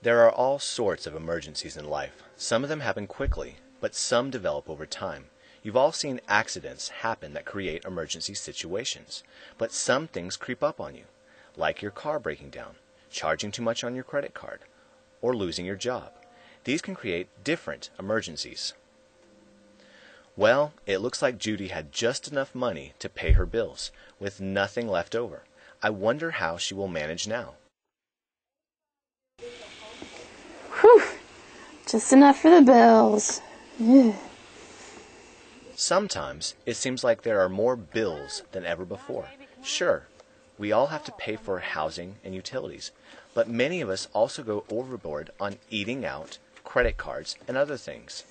There are all sorts of emergencies in life. Some of them happen quickly, but some develop over time. You've all seen accidents happen that create emergency situations, but some things creep up on you, like your car breaking down, charging too much on your credit card, or losing your job. These can create different emergencies. Well, it looks like Judy had just enough money to pay her bills, with nothing left over. I wonder how she will manage now. Whew, just enough for the bills. Ugh. Sometimes it seems like there are more bills than ever before. Sure, we all have to pay for housing and utilities, but many of us also go overboard on eating out, credit cards, and other things.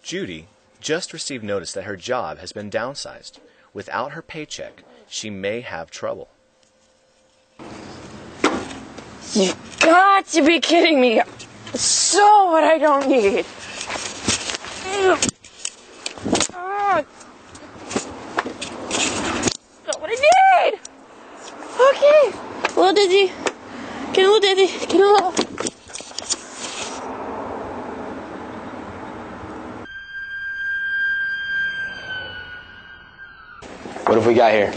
Judy just received notice that her job has been downsized. Without her paycheck, she may have trouble. You've got to be kidding me. So what I don't need. Not what I need. Okay. A little dizzy. Get a little dizzy. Get a little. What have we got here?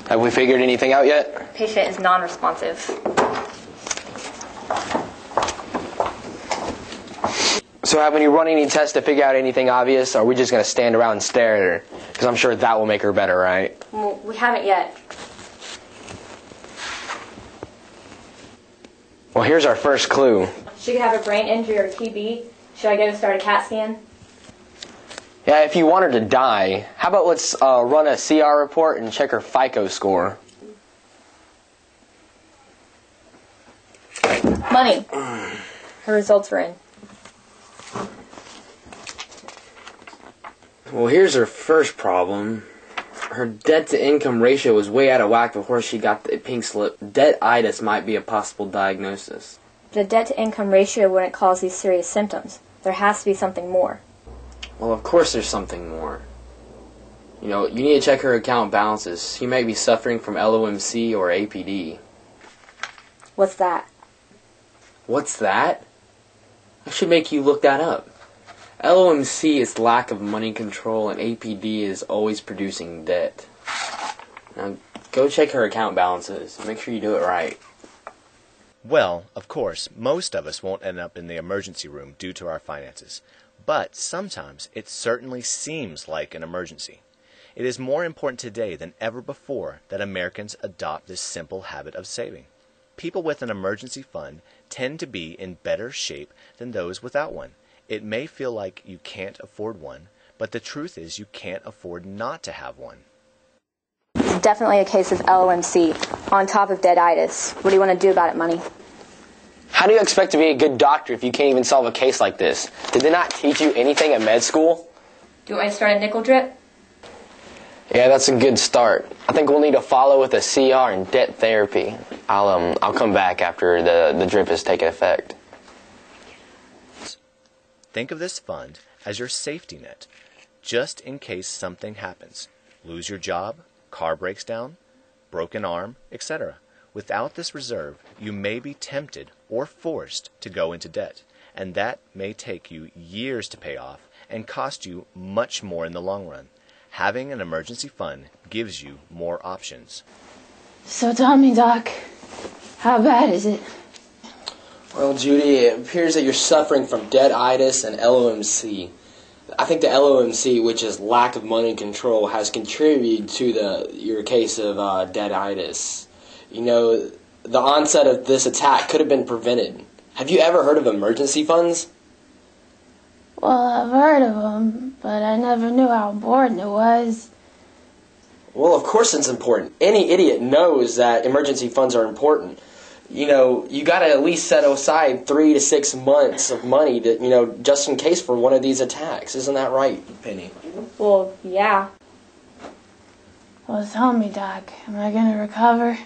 Have we figured anything out yet? Patient is non-responsive. So haven't you run any tests to figure out anything obvious, or are we just going to stand around and stare at her? Because I'm sure that will make her better, right? Well, we haven't yet. Well, here's our first clue. She could have a brain injury or TB. Should I go start a CAT scan? Yeah, if you want her to die, how about let's run a CR report and check her FICO score. Money. Her results are in. Well, here's her first problem. Her debt-to-income ratio was way out of whack before she got the pink slip. Debt-itis might be a possible diagnosis. The debt-to-income ratio wouldn't cause these serious symptoms. There has to be something more. Well, of course there's something more. You know, you need to check her account balances. She may be suffering from LOMC or APD. What's that? What's that? I should make you look that up. LOMC is lack of money control, and APD is always producing debt. Now, go check her account balances. Make sure you do it right. Well, of course, most of us won't end up in the emergency room due to our finances. But sometimes it certainly seems like an emergency. It is more important today than ever before that Americans adopt this simple habit of saving. People with an emergency fund tend to be in better shape than those without one. It may feel like you can't afford one, but the truth is you can't afford not to have one. It's definitely a case of LOMC, on top of debt-itis. What do you want to do about it, Money? How do you expect to be a good doctor if you can't even solve a case like this? Did they not teach you anything at med school? Do you want me to start a nickel drip? Yeah, that's a good start. I think we'll need to follow with a CR and debt therapy. I'll come back after the drip has taken effect. Think of this fund as your safety net, just in case something happens. Lose your job, car breaks down, broken arm, etc. Without this reserve, you may be tempted or forced to go into debt, and that may take you years to pay off and cost you much more in the long run. Having an emergency fund gives you more options. So tell me, Doc, how bad is it? Well, Judy, it appears that you're suffering from debt-itis and LOMC. I think the LOMC, which is lack of money control, has contributed to your case of debt-itis. You know, the onset of this attack could have been prevented. Have you ever heard of emergency funds? Well, I've heard of them, but I never knew how important it was. Well, of course it's important. Any idiot knows that emergency funds are important. You know, you got to at least set aside 3 to 6 months of money to, you know, just in case for one of these attacks. Isn't that right, Penny? Well, yeah. Well, tell me, Doc, am I going to recover?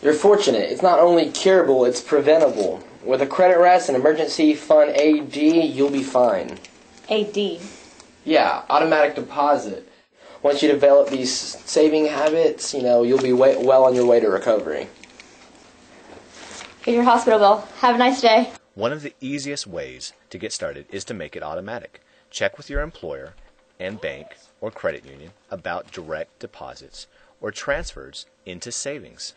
You're fortunate. It's not only curable, it's preventable. With a credit rest and emergency fund AD, you'll be fine. AD. Yeah, automatic deposit. once you develop these saving habits, you'll be well on your way to recovery. Here's your hospital bill. Have a nice day. One of the easiest ways to get started is to make it automatic. Check with your employer and bank or credit union about direct deposits or transfers into savings.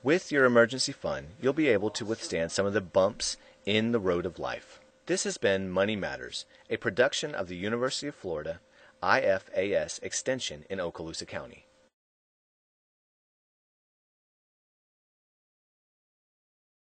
With your emergency fund, you'll be able to withstand some of the bumps in the road of life. This has been Money Matters, a production of the University of Florida IFAS Extension in Okaloosa County.